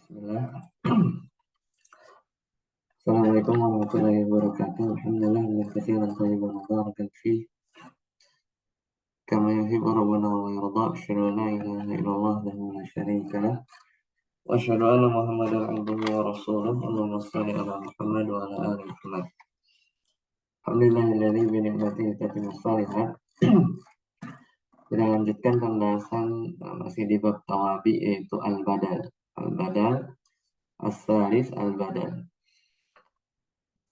Bismillah. Assalamualaikum warahmatullahi wabarakatuh. Alhamdulillah min katsiran thayyiban mubarakan fih. Kama yuhibbu rabbuna wa yarda. Asyhadu an la ilaha illallah wahdahu la syarika lah. Wa asyhadu anna Muhammadan abduhu wa rasuluh. Allahumma shalli ala Muhammad wa ala ali Muhammad. Alhamdulillahilladzi bi ni'matihi tatimmu shalihat. Kita lanjutkan pembahasan masih di bab tawabi yaitu al-badal. Al-badal as-salis al-badal.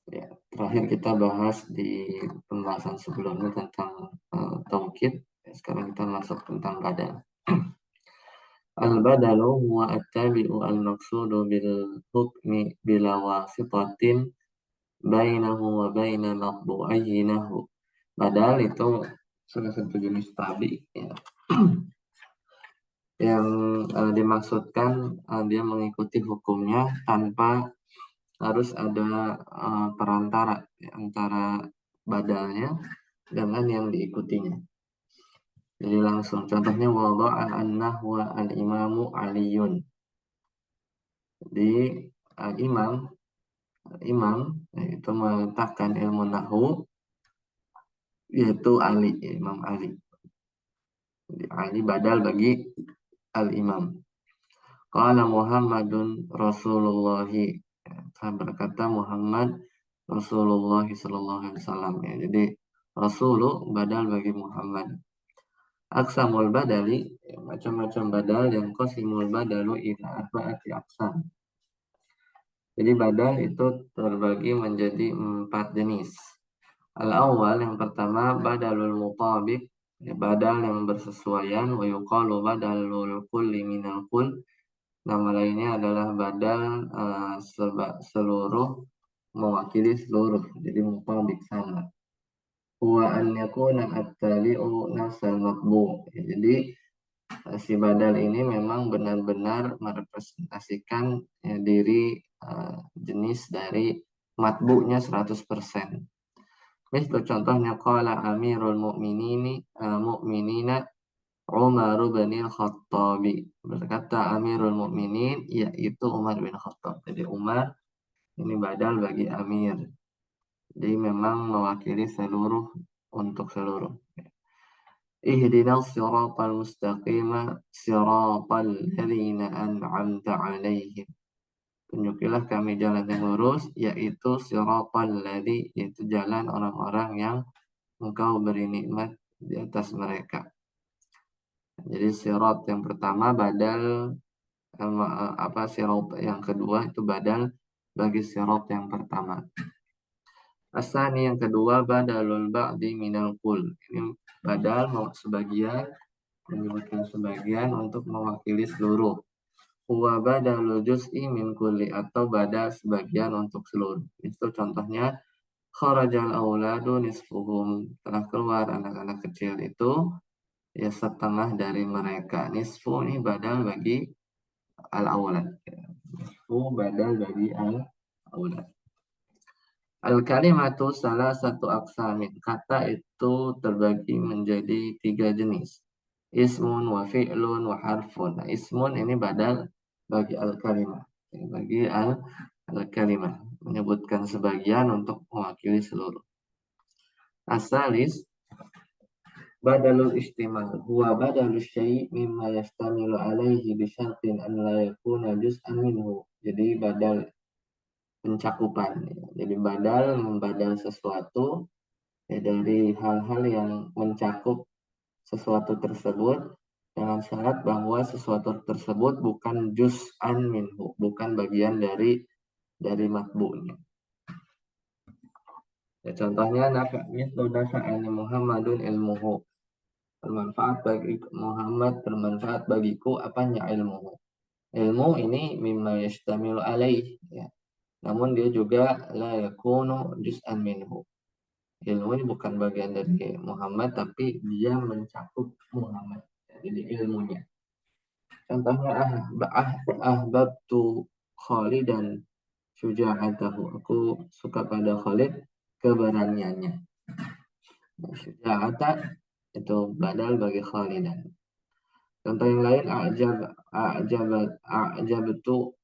Ya, terakhir kita bahas di pembahasan sebelumnya tentang taukid. Sekarang kita masuk tentang badal. Al-badalu huwa at-tabi'u al-maqsudu bil hukmi bila wasitatin bainahu wa baina matbu'aynahu. Badal itu salah satu jenis tabi ya. Yang dimaksudkan dia mengikuti hukumnya tanpa harus ada perantara antara badalnya dengan yang diikutinya. Jadi langsung contohnya wada'a an-nahwa al-imamu aliyun. Jadi imam itu meletakkan ilmu nahwu yaitu Ali, Imam Ali. Jadi Ali badal bagi al-imam. Qala Muhammadun Rasulullahi. Berkata Muhammad Rasulullah sallallahu alaihi wasallam ya. Jadi Rasulu badal bagi Muhammad. Aqsamul badali macam-macam badal yang qasimul badalu ila arba'ati aqsam. Jadi badal itu terbagi menjadi 4 jenis. Al-awwal yang pertama badalul mutabiq, ya, badal yang bersesuaian, wa yuqalu badalul kulli minal kull. Nama lainnya adalah badal seluruh mewakili seluruh, jadi mutabik sama. Wa an yakuna at-tali'u nafsal matbu'. Jadi si badal ini memang benar-benar merepresentasikan diri jenis dari matbu'nya 100%. Misal contohnya qala Amirul Mu'minina Umar bin Khattabi. Berkata Amirul Mu'minin yaitu Umar bin Khattab. Jadi Umar ini badal bagi Amir. Jadi memang mewakili seluruh untuk seluruh. Ihdinas siratal mustaqima siratal ladzina an'amta 'alaihim. Tunjukilah kami jalan yang lurus yaitu siratal ladzi, yaitu jalan orang-orang yang Engkau beri nikmat di atas mereka. Jadi sirat yang pertama badal sirat yang kedua itu badal bagi sirat yang pertama. Asani yang kedua badalul ba'di minal kul. Ini badal sebagian menyebutkan sebagian untuk mewakili seluruh. Huwa badalul juz'i min kulli, atau badal sebagian untuk seluruh. Itu contohnya kharajal auladu nisfuhum, telah keluar anak-anak kecil itu ya setengah dari mereka. Nisfu ini badal bagi al-aulad. Nisfu badal bagi al-aulad. Al-kalimatu salah satu aksamin. Kata itu terbagi menjadi 3 jenis. Ismun wa fi'lun wa harfun. Nah, ismun ini badal bagi al-kalimah. Bagi al-kalimah. Menyebutkan sebagian untuk mewakili seluruh. Asalis badalul istimal. Huwa badalul syai' mimma yastamilu alaihi bisyartin an la yakuna juz'an minhu. Jadi badal pencakupan. Jadi badal membadal sesuatu ya, dari hal-hal yang mencakup sesuatu tersebut dengan syarat bahwa sesuatu tersebut bukan juz'an minhu, bukan bagian dari matbu'nya. Ya, contohnya nafa'ani Muhammadun ilmuhu. Bermanfaat bagi Muhammad, bermanfaat bagiku apanya ilmuhu. Ilmu ini mimma yastamilu alaih ya. Namun dia juga la yakunu juz'an minhu. Ilmu ini bukan bagian dari Muhammad, tapi dia mencakup Muhammad. Jadi ilmunya. Contohnya ahbabtu Khalidan syuja'atahu. Aku suka pada Khalid keberaniannya. Syuja'ata itu badal bagi Khalidan. Contoh yang lain a'jabtu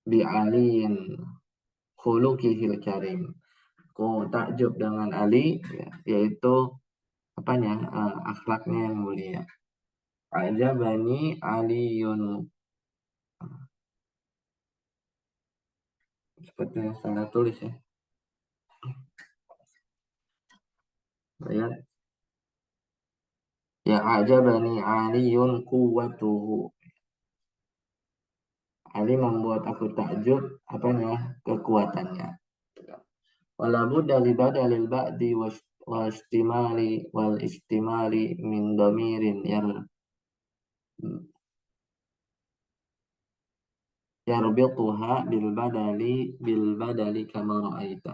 bi'aliin khuluqihil karim. Aku takjub dengan Ali, ya, yaitu apanya, akhlaknya yang mulia. Ajabani Aliyun, seperti yang saya tulis ya. Lihat. Ya ajabani Aliyun quwwatuhu. Ali membuat aku takjub apanya, kekuatannya. Wala budda li badalil ba'di wal istimali min dhamirin yarbituha bil badali kama ra'aita.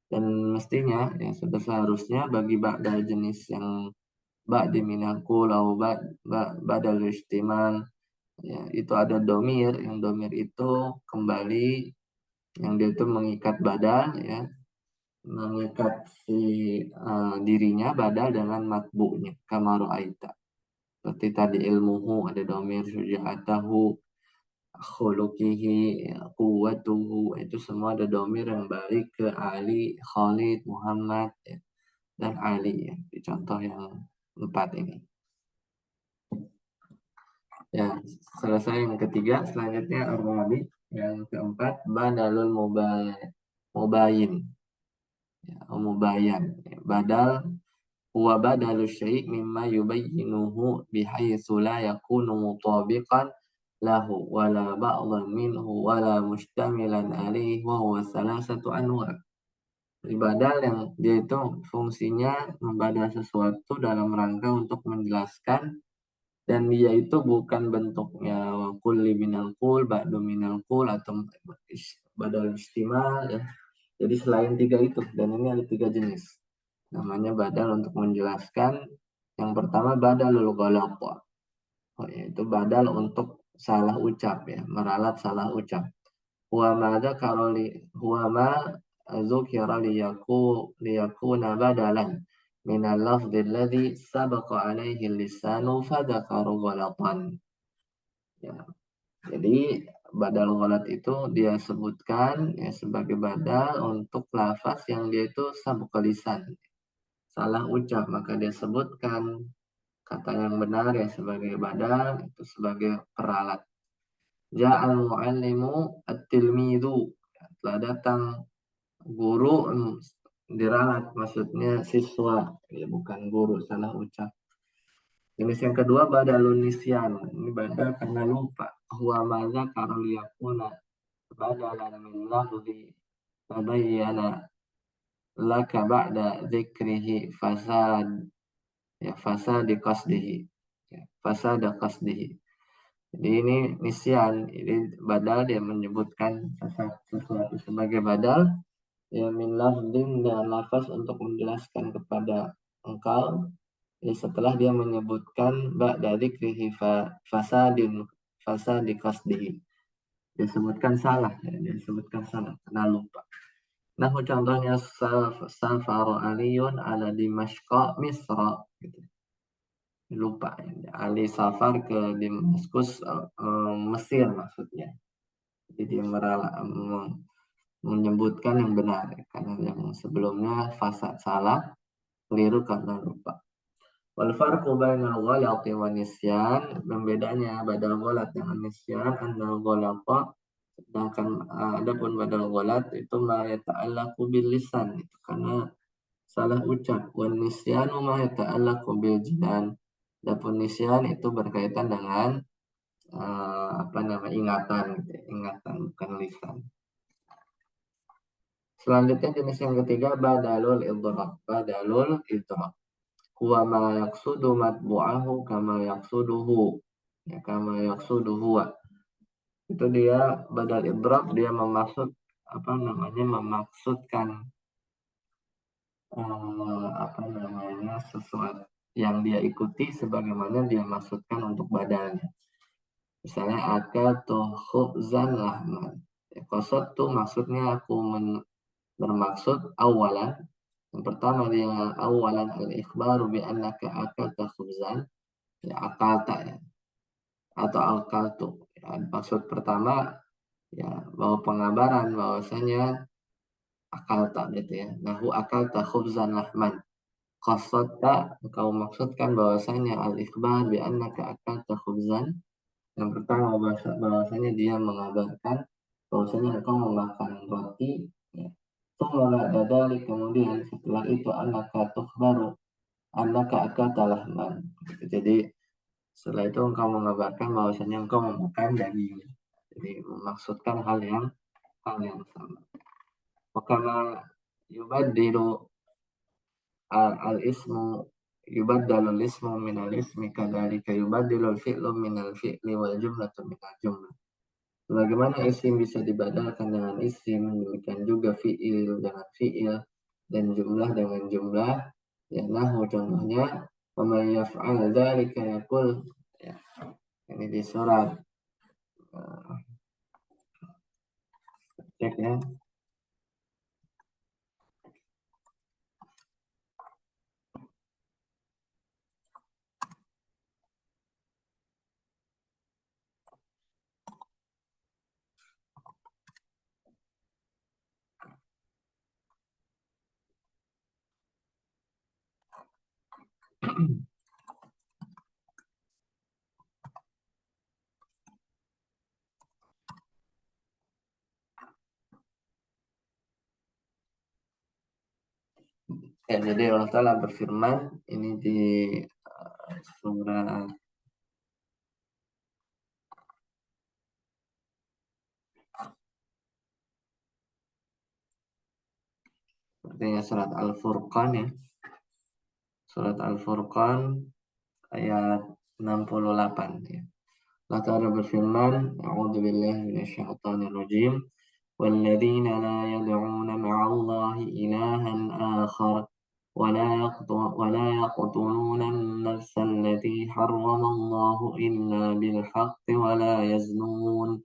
Dan mestinya ya sudah seharusnya bagi ba'da jenis yang ba'di minakul atau badal istimal, ya, itu ada domir, yang domir itu kembali, yang dia itu mengikat badal, ya, mengikat si dirinya badal dengan matbu'nya kama ra'aita. Seperti tadi ilmuhu ada domir, syuja'atahu, khuluqihi, quwwatuhu, itu semua ada domir yang balik ke Ali, Khalid, Muhammad, ya, dan Ali, ya, di contoh yang 4 ini. Ya, selesai yang ketiga. Selanjutnya Ar-Rabi, yang keempat badalul mubayin, ya, mubayan, ya, badal huwa badalu syai' mimma yubayyinuhu bihaytsu la yakunu mutabiqan lahu wala ba'dhan minhu wala mustamilan alaihi wa huwa salasatu anwa'. Badal yang dia itu fungsinya membadal sesuatu dalam rangka untuk menjelaskan, dan dia itu bukan bentuknya kulli minal kul, ba'du minal kul, atau badal istimal, ya. Jadi selain 3 itu, dan ini ada 3 jenis. Namanya badal untuk menjelaskan. Yang pertama badalul ghalata. Oh, yaitu badal untuk salah ucap, ya, meralat salah ucap. Huwa ma dzakara li huwa ma dzukira liyakuna badalan min al-lafdhi alladhi sabaqa alaihi lisanu fadzakaru ghalatan. Ya, jadi badal ghalat itu dia sebutkan, ya, sebagai badal untuk lafaz yang dia itu sabaq lisan, salah ucap, maka dia sebutkan kata yang benar, ya, sebagai badal, itu sebagai peralat. Ja'al mu'allimu at-tilmidu, telah datang guru, diralat maksudnya siswa, ya, bukan guru, salah ucap. Jenis yang kedua badalun nisyan, ini badal karena lupa. Huwa maza karoliyakuna badalan min lafzi tabayyana laka ba'da dzikrihi fasad, ya, fasad qasdihi, ya, fasad qasdihi. Jadi ini nisyan, ini badal, dia menyebutkan sesuatu sebagai badal, ya, min lafzin, dan lafaz untuk menjelaskan kepada engkau, ya, setelah dia menyebutkan ba'da dzikrihi fasadi qasdihi. Disebutkan salah, ya, disebutkan salah karena lupa. Nah, contohnya safar aliyun ala Dimashqa Misra, gitu. Lupa, ya. Ali safar ke Damaskus, Mesir maksudnya. Jadi menyebutkan yang benar, ya, karena yang sebelumnya fasad salah, keliru karena lupa. Wal farqu bainal ghalati wan nisyan, pembedanya badal ghalat dengan nisyan, annal ghalata, sedangkan adapun badal ghalat itu ma yata'allaqu bil lisan, itu karena salah ucap. Wan nisyan ma yata'allaqu bil jinan, adapun nisyan itu berkaitan dengan ingatan, gitu, ingatan, bukan lisan. Selanjutnya jenis yang ketiga badalul idrak. Badalul idrak huwa ma yaqsudu matbu'ahu kama yaqsuduhu, ya, kama yaqsuduhu. Itu dia badal idrak, dia memaksudkan sesuatu yang dia ikuti sebagaimana dia maksudkan untuk badalnya. Misalnya akatu khubzan lahman, ya, qasad tuh maksudnya aku bermaksud awalan. Yang pertama dia awalan al-ikhbaru bi annaka akalta khubzan, ya, akalta, ya, atau akaltu, ya, maksud pertama, ya, bahwa pengabaran bahwasanya akal tak gitu ya. Nahu akal tak khubzan lahman. Qasata engkau maksudkan bahwasanya al-ikhbar bi annaka akalta khubzan. Yang pertama bahwasanya dia mengabarkan bahwasanya engkau memakan roti ya. Tsumma dari kemudian setelah itu annaka tukhbaru annaka akalta lahman. Jadi setelah itu engkau mengabarkan bahwasanya engkau memakan daging. Jadi memaksudkan hal yang sama. Wakama yubaddilu al-ismu yubaddalu al-ismu min al-ismi kadzalika yubaddilu al-fi'lu min al-fi'li wal jumlatu min al-jumlah. Bagaimana isim bisa dibadalkan dengan isim, demikian juga fi'il dengan fi'il dan jumlah dengan jumlah. Ya, nahu contohnya, wa may yaf'al dzalika yaqul ya, ini di surat cek ya. Ya, jadi Allah Ta'ala berfirman ini di surah sepertinya surat Al-Furqan ya. Surat Al-Furqan ayat 68 ya. Allah Ta'ala berfirman, A'udzu billahi minasyaitonir rajim. والذين لا يدعون مع الله إلها آخر ولا يقتلون النفس التي حرم الله إلا بالحق ولا يزنون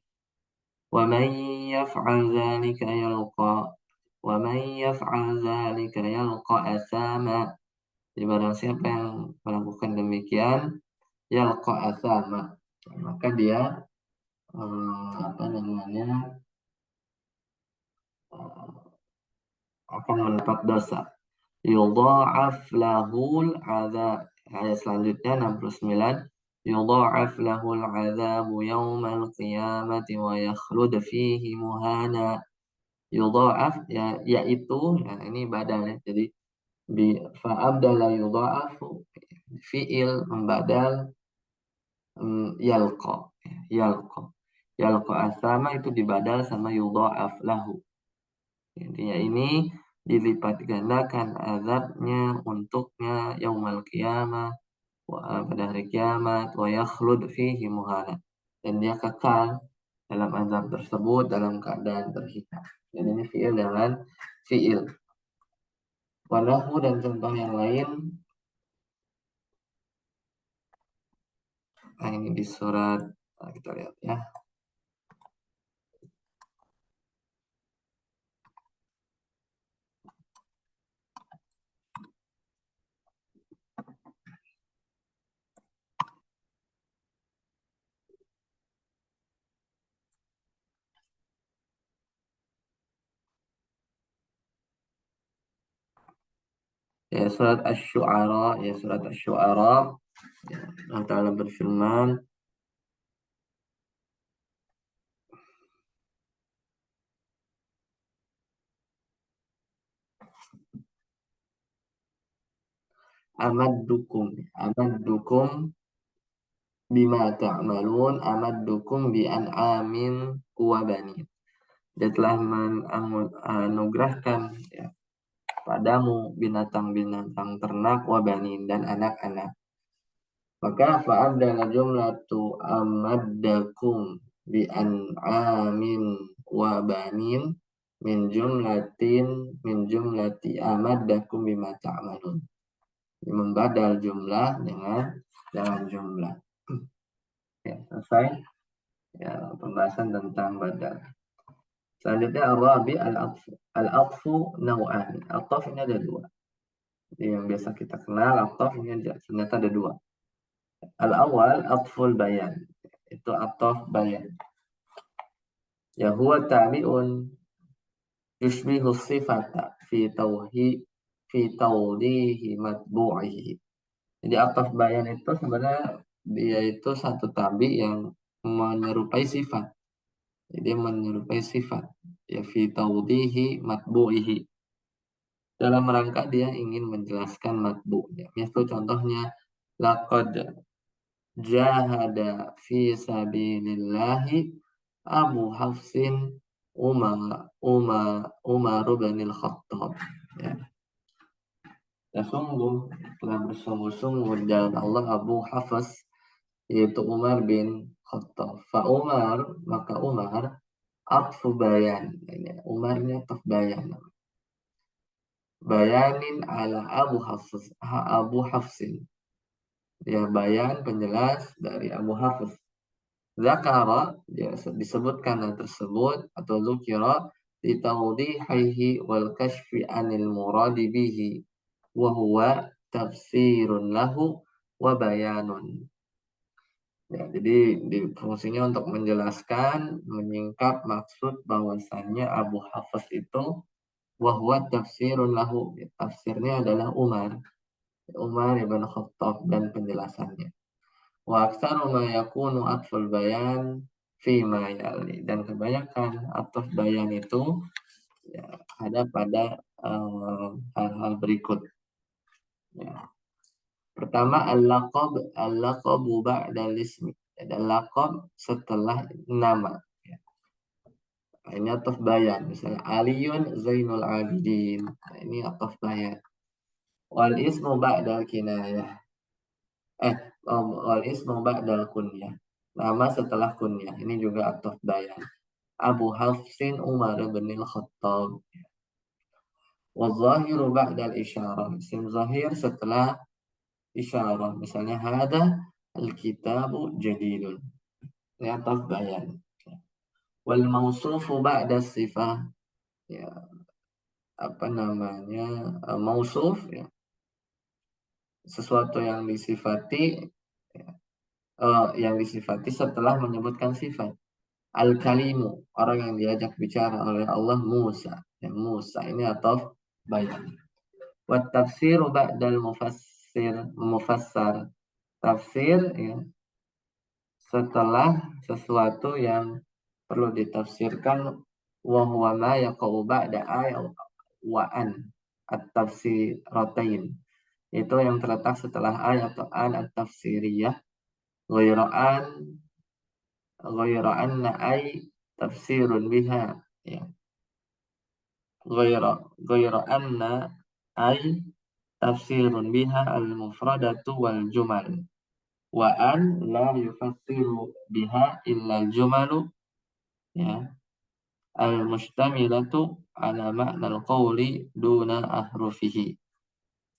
ومن يفعل ذلك يلقى ومن يفعل ذلك يلقى أثاما. Jadi barang siapa yang melakukan demikian, yalqa athama, maka dia apa namanya akan mendapat dosa. Yudha'af lahul adzab. Ayat selanjutnya 69. Yudha'af lahul adzabu yaumal qiyamati wa yakhlud fihi muhana. Yudha'af ya, yaitu ya, ini badalnya. Jadi fa'abdala yudha'afu fi'il membadal yalqa. Yalqa asama itu dibadal sama yudha'af lahu. Intinya ini dilipat gandakan azabnya untuknya yaumal qiyamah pada hari kiamat wa yakhlud fihi muhana, dan dia kekal dalam azab tersebut dalam keadaan terhina. Jadi ini fi'il dengan fi'il. Walahu dan contoh yang lain. Nah, ini di surat kita lihat ya. Ya, surat Asy-Syu'ara, ya surat Asy-Syu'ara. Ya, Allah Ta'ala berfirman, amaddukum bima ta'malun amaddukum bi an'amin wa banin. Dia telah menganugerahkan ya, padamu binatang-binatang ternak wa banin dan anak-anak. Maka fa'abdala jumlatu amaddakum bi an'amin wa banin min jumlati amaddakum bima ta'malun. Membadal jumlah dengan jumlah. Ya, selesai ya pembahasan tentang badal. Selanjutnya ar-rabi al-atfu. Al-atfu naw'an. Ataf ini ada dua. Jadi yang biasa kita kenal ataf ini ternyata ada dua. Al-awwal atful bayan. Itu ataf bayan. Ya huwa tabi'un yushbihu sifata fi tawdihi matbu'ihi. Jadi ataf bayan itu sebenarnya dia itu satu tabi yang menyerupai sifat. Jadi menyerupai sifat. Ya fi tawdihi matbu'ihi. Dalam rangka dia ingin menjelaskan matbu'nya. Misal contohnya laqad jahada fi sabilillahi Abu Hafsin Umar bin Al-Khattab. Ya. Ya sungguh telah bersungguh-sungguh di jalan Allah Abu Hafs yaitu Umar bin Khattab. Fa Umar maka Umar atfu bayan. Ini Umarnya ataf bayan. Bayanin ala Abu Hafsin. Ya bayan penjelas dari Abu Hafs. Zakara ya, disebutkan hal tersebut atau zukira litawdihihi wal kashfi anil muradi bihi wa huwa tafsirun lahu wa bayanun. Ya, jadi fungsinya untuk menjelaskan, menyingkap maksud bahwasannya Abu Hafs itu wahwa tafsirun lahu. Ya, tafsirnya adalah Umar ibn Khattab dan penjelasannya. Wa aktsaru ma yakunu atful bayan fi ma yali. Dan kebanyakan atf bayan itu ya, ada pada hal-hal berikut. Ya. Pertama al-laqabu ba'dal ismi. Ada laqab setelah nama. Ya. Ini atf bayan. Misalnya Aliyun Zainul Abidin. Nah, ini atf bayan. Wal ismu ba'dal kinayah. Wal ismu ba'dal kunyah. Nama setelah kunyah. Ini juga ataf bayan. Abu Hafsin Umar bin Al-Khattab. Wa zahiru ba'dal isyarah. Isim zahir setelah isyarah. Misalnya hada al-kitabu jadidun. Ini ataf bayan. Wal mausufu ba'da sifah. Ya, apa namanya? Mausuf ya. Sesuatu yang disifati setelah menyebutkan sifat. Al-kalimu, orang yang diajak bicara oleh Allah Musa. Ya, Musa ini ataf bayan. Wa tafsiru ba'dal mufassar. Tafsir ya, setelah sesuatu yang perlu ditafsirkan wa huwa ma yaqau ba'da ayat wa an at-tafsiratain. Itu yang terletak setelah ayat atau an at-tafsiriyah ghairu anna ay tafsirun biha ya ghairu anna ay tafsirun biha al-mufradatu wal jumal wa an la yufassiru biha illa al-jumalu ya al-mustamilatu ala ma'na al-qawli duna ahrufihi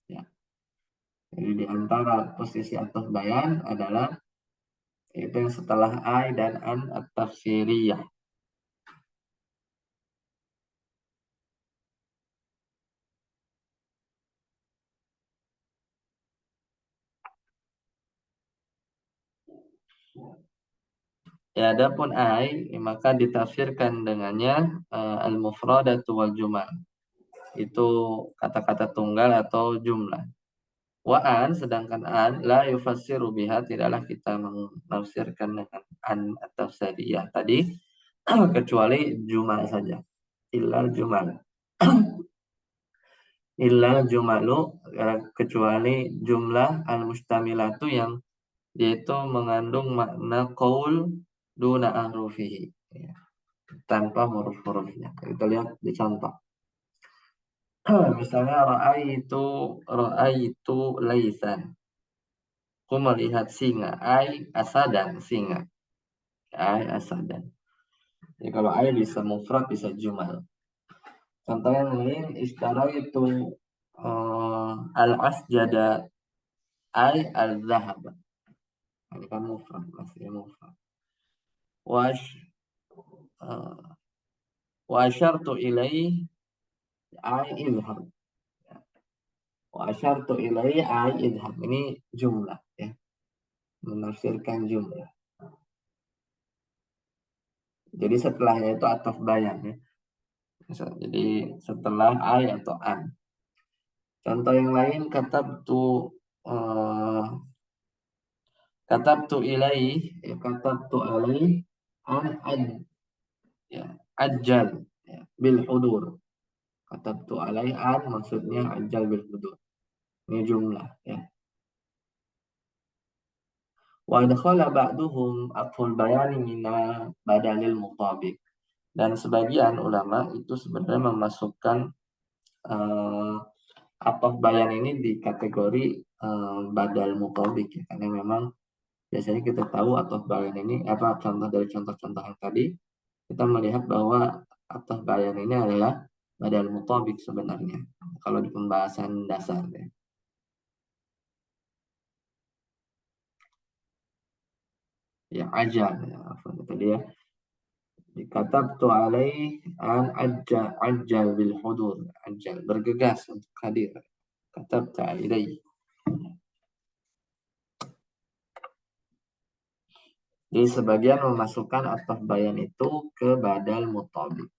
ya. Jadi di antara posisi ataf bayan adalah itu yang setelah ay dan an at-tafsiriyah. Ya, adapun ai maka ditafsirkan dengannya al-mufradatu wal jumal. Itu kata-kata tunggal atau jumlah. Wa an sedangkan an la yufassiru biha tidaklah kita menafsirkan dengan an atau sadiyah tadi kecuali jumal saja. Illal jumal. Illal jumalu kecuali jumlah al-mustamilatu yang yaitu mengandung makna qaul duna ahrufihi ya, tanpa huruf-hurufnya. Kita lihat di contoh. Misalnya ra'aitu laisan. Aku melihat singa. Asadan singa. Asadan. Jadi kalau bisa mufrad bisa jumal. Contoh yang lain istara itu al-asjada al-zahab. Ini kan mufrad masih mufrad. Wash wa asyartu ilaih idhab. Wa asyartu ilaih idhab. Ini jumlah ya. Menafsirkan jumlah. Jadi setelahnya itu ataf bayan ya. Jadi setelah ay atau an. Contoh yang lain eh, katabtu ilaih, katabtu alaih an ad ya, ajal ya, bil hudur. Katabtu alaih an maksudnya ajal bil hudur. Ini jumlah ya. Wa adkhala ba'duhum athul bayani mina badalil mutabik. Dan sebagian ulama itu sebenarnya memasukkan uh, ataf bayan ini di kategori badal mutabik ya. Karena memang biasanya kita tahu ataf bayan ini apa contoh dari contoh-contoh yang tadi kita melihat bahwa ataf bayan ini adalah badal mutabik sebenarnya kalau di pembahasan dasar ya. Ya ajal ya, apa tadi ya. Katabtu alaih an ajal bil hudur. Ajal bergegas untuk hadir. Katabta ilaih. Jadi sebagian memasukkan ataf bayan itu ke badal mutabik.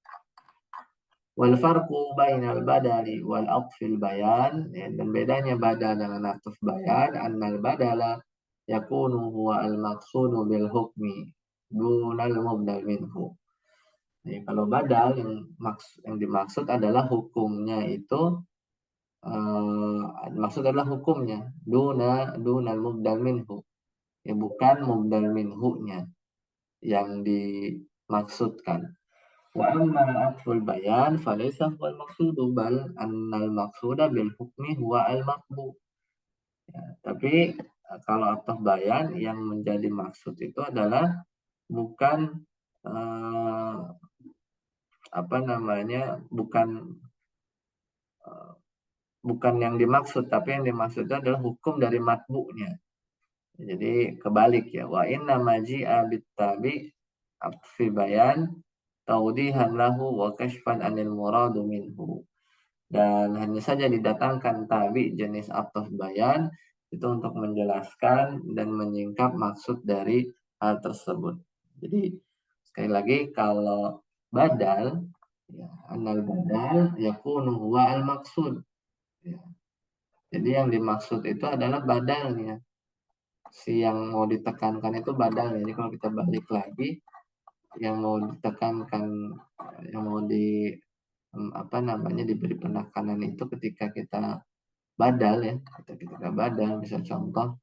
Wal farqu bainal badali wal atfil bayan ya, dan bedanya badal dengan ataf bayan annal badala yakunu huwa al maqsudu bil hukmi dunal mubdal minhu. Jadi kalau badal yang dimaksud adalah hukumnya itu maksud adalah hukumnya dunal mubdal minhu ya bukan mubdal minhu-nya yang dimaksudkan. Wa amma atful bayan falaysa huwa al-maqsudu bal annal maqsuda bil hukmi huwa al-maqbu. Ya, tapi kalau ataf bayan yang menjadi maksud itu adalah bukan eh, apa namanya bukan bukan yang dimaksud tapi yang dimaksud itu adalah hukum dari matbu'nya. Jadi kebalik ya. Wa inna maji'a bittabi atfi bayan taudihan lahu wa kashfan anil muradu minhu. Dan hanya saja didatangkan tabi jenis ataf bayan itu untuk menjelaskan dan menyingkap maksud dari hal tersebut. Jadi sekali lagi kalau badal ya, anal badal yakunu huwa al maksud. Ya. Jadi yang dimaksud itu adalah badalnya. Si yang mau ditekankan itu badal. Jadi kalau kita balik lagi yang mau ditekankan yang mau di apa namanya diberi penekanan itu ketika kita badal ya ketika badal bisa contoh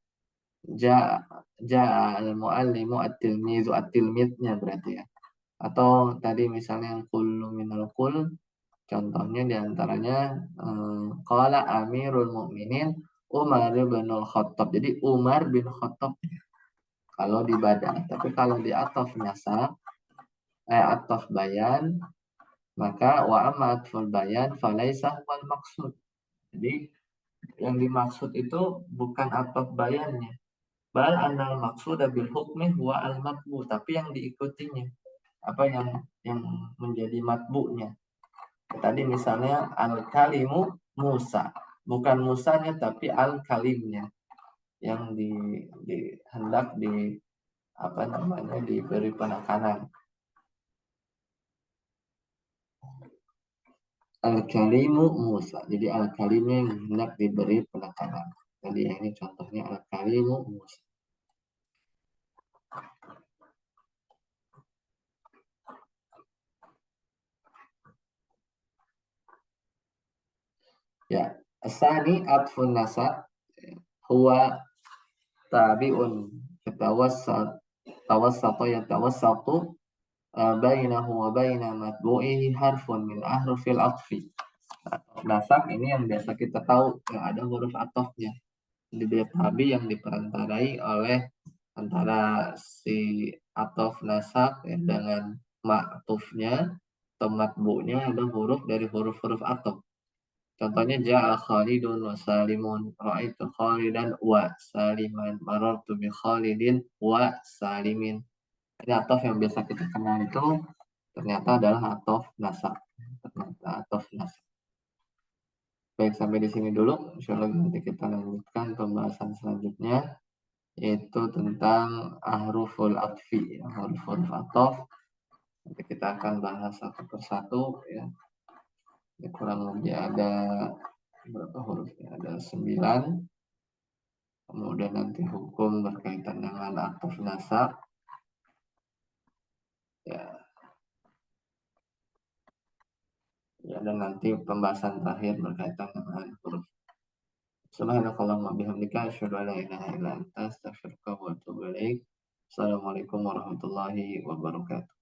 ja ja al muallimu at-tilmizu at-tilmidnya berarti ya atau tadi misalnya yang kullu minal kul contohnya diantaranya qala amirul mukminin Umar bin Khattab jadi Umar bin Khattab kalau di badal tapi kalau di ataf nasab ataf bayan maka wa amma atful bayan falaisa huwal maksud jadi yang dimaksud itu bukan ataf bayannya. Bal anal maksud bil hukmi huwa al matbu, tapi yang diikutinya. Apa yang menjadi matbunya. Tadi misalnya al kalimu Musa, bukan Musanya tapi al kalimnya yang hendak di apa namanya diberi penekanan. Al kalimu Musa. Jadi al kalimnya yang hendak diberi penekanan. Jadi ini contohnya al kalimu Musa. Ya, asani atfun nasa huwa tabi'un yatawassat tawassata yatawassatu bainahu wa baina matbu'ihi harfun min ahrufil atfi. Nasak ini yang biasa kita tahu yang ada huruf atofnya. Di tabi yang diperantarai oleh antara si atof nasak ya, dengan ma'tufnya atau matbu'nya ada huruf dari huruf-huruf atof. Contohnya ja'a Khalidun wa Salimun, ra'aitu Khalidan wa Saliman, marartu bi Khalidin wa Salimin. Ini atof yang biasa kita kenal itu ternyata adalah atof nasab. Ternyata atof nasab. Baik, sampai di sini dulu. Insyaallah nanti kita lanjutkan pembahasan selanjutnya yaitu tentang ahruful atfi, huruf-huruf atof Nanti kita akan bahas satu persatu ya. Ini kurang lebih ada berapa hurufnya? Ada 9. Kemudian nanti hukum berkaitan dengan aktuf nasab. Ya, ya, dan nanti pembahasan terakhir berkaitan dengan huruf. Subhanakallahumma bihamdika asyhadu an la ilaha illa anta astaghfiruka wa atubu ilaik. Assalamualaikum warahmatullahi wabarakatuh.